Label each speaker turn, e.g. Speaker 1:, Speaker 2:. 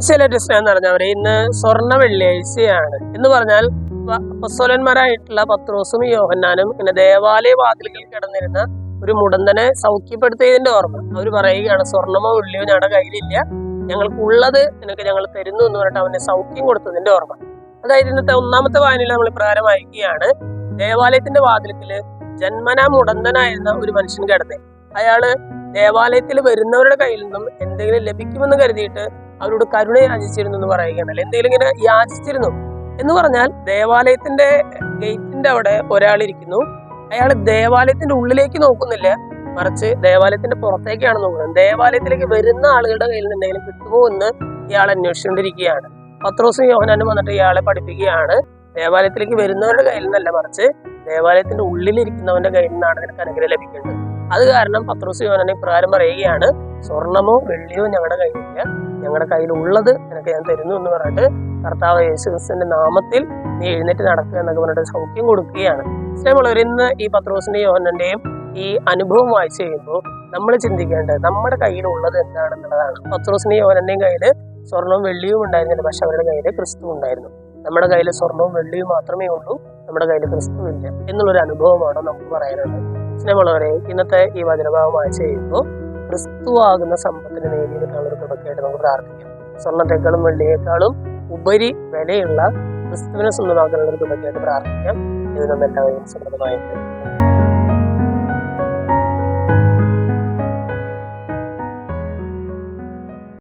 Speaker 1: ചില സ്നേഹം നിറഞ്ഞവരെ, ഇന്ന് സ്വർണ്ണ വെള്ളിയാഴ്ചയാണ് എന്ന് പറഞ്ഞാൽ അപ്പസ്തോലന്മാരായിട്ടുള്ള പത്രോസും യോഹന്നാനും ഇങ്ങനെ ദേവാലയ വാതിലുകളിൽ കിടന്നിരുന്ന ഒരു മുടന്തനെ സൗഖ്യപ്പെടുത്തിയതിന്റെ ഓർമ്മ. അവർ പറയുകയാണ്, സ്വർണ്ണമോ വെള്ളിയോ ഞങ്ങളുടെ കയ്യിലില്ല, ഞങ്ങൾക്കുള്ളത് നിനക്ക് ഞങ്ങൾ തരുന്നു എന്ന് പറഞ്ഞിട്ട് അവനെ സൗഖ്യം കൊടുത്തതിന്റെ ഓർമ്മ. അതായത് ഇന്നത്തെ ഒന്നാമത്തെ വായനയിൽ നമ്മൾ പ്രകാരം വായിക്കുകയാണ്, ദേവാലയത്തിന്റെ വാതിൽക്കല് ജന്മനാ മുടന്തനായിരുന്ന ഒരു മനുഷ്യൻ കിടന്നേ. അയാള് ദേവാലയത്തിൽ വരുന്നവരുടെ കയ്യിൽ നിന്നും എന്തെങ്കിലും ലഭിക്കുമെന്ന് കരുതിയിട്ട് അവരോട് കരുണ യാചിച്ചിരുന്നു എന്ന് പറയുകയാണല്ലോ. എന്തെങ്കിലും ഇങ്ങനെ യാചിച്ചിരുന്നു എന്ന് പറഞ്ഞാൽ, ദേവാലയത്തിന്റെ ഗേറ്റിന്റെ അവിടെ ഒരാളിരിക്കുന്നു. അയാൾ ദേവാലയത്തിന്റെ ഉള്ളിലേക്ക് നോക്കുന്നില്ല, മറിച്ച് ദേവാലയത്തിന്റെ പുറത്തേക്കാണ് നോക്കുന്നത്. ദേവാലയത്തിലേക്ക് വരുന്ന ആളുകളുടെ കയ്യിൽ നിന്ന് എന്തെങ്കിലും കിട്ടുമോ എന്ന് ഇയാൾ അന്വേഷിച്ചുകൊണ്ടിരിക്കുകയാണ്. പത്രോസും യോഹന്നാനും വന്നിട്ട് ഇയാളെ പഠിപ്പിക്കുകയാണ്, ദേവാലയത്തിലേക്ക് വരുന്നവരുടെ കയ്യിൽ നിന്നല്ല, മറിച്ച് ദേവാലയത്തിന്റെ ഉള്ളിലിരിക്കുന്നവന്റെ കയ്യിൽ നിന്നാണ് നിനക്ക് അനുഗ്രഹം ലഭിക്കേണ്ടത്. അത് കാരണം പത്രോസ് യോഹന്നാൻ ഇപ്രകാരം പറയുകയാണ്, സ്വർണമോ വെള്ളിയോ ഞങ്ങളുടെ കയ്യിലില്ല, ഞങ്ങളുടെ കയ്യിലുള്ളത് നിനക്ക് ഞാൻ തരുന്നു എന്ന് പറഞ്ഞിട്ട് കർത്താവ് യേശുക്രിസ്തുവിന്റെ നാമത്തിൽ നീ എഴുന്നേറ്റ് നടക്കുക എന്നൊക്കെ പറഞ്ഞിട്ട് സൗഖ്യം കൊടുക്കുകയാണ്. സ്നേഹമുള്ളവർ, ഇന്ന് ഈ പത്രോസിന്റെയും യോഹന്നാന്റെയും ഈ അനുഭവം വായിച്ചു കഴിയുമ്പോൾ നമ്മൾ ചിന്തിക്കേണ്ടത് നമ്മുടെ കയ്യിലുള്ളത് എന്താണെന്നുള്ളതാണ്. പത്രോസിന്റെയും യോഹന്നാന്റെയും കയ്യില് സ്വർണവും വെള്ളിയും ഉണ്ടായിരുന്നില്ല, പക്ഷെ അവരുടെ കയ്യിൽ ക്രിസ്തു ഉണ്ടായിരുന്നു. നമ്മുടെ കയ്യിൽ സ്വർണവും വെള്ളിയും മാത്രമേ ഉള്ളൂ, നമ്മുടെ കയ്യിൽ ക്രിസ്തു ഇല്ല എന്നുള്ളൊരു അനുഭവമാണ് നമുക്ക് പറയാനുള്ളത്. സ്നേഹമുള്ളവരെ, ഇന്നത്തെ ഈ വചനഭാഗം വായിച്ചു കഴിയുമ്പോൾ ക്രിസ്തുവാകുന്ന സമ്പത്തിന് നേടിയെടുക്കാനുള്ള ഒരു കൃപയ്ക്കായിട്ട് നമുക്ക് പ്രാർത്ഥിക്കാം. സ്വർണത്തെക്കാളും വെള്ളിയേക്കാളും ഉപരി വിലയുള്ള ക്രിസ്തുവിനെ സ്വന്തമാക്കാനുള്ള ഒരു കൃപയ്ക്കായിട്ട് പ്രാർത്ഥിക്കാം. ഇത് നമ്മളെല്ലാവരെയും സമൃദ്ധമായിട്ട്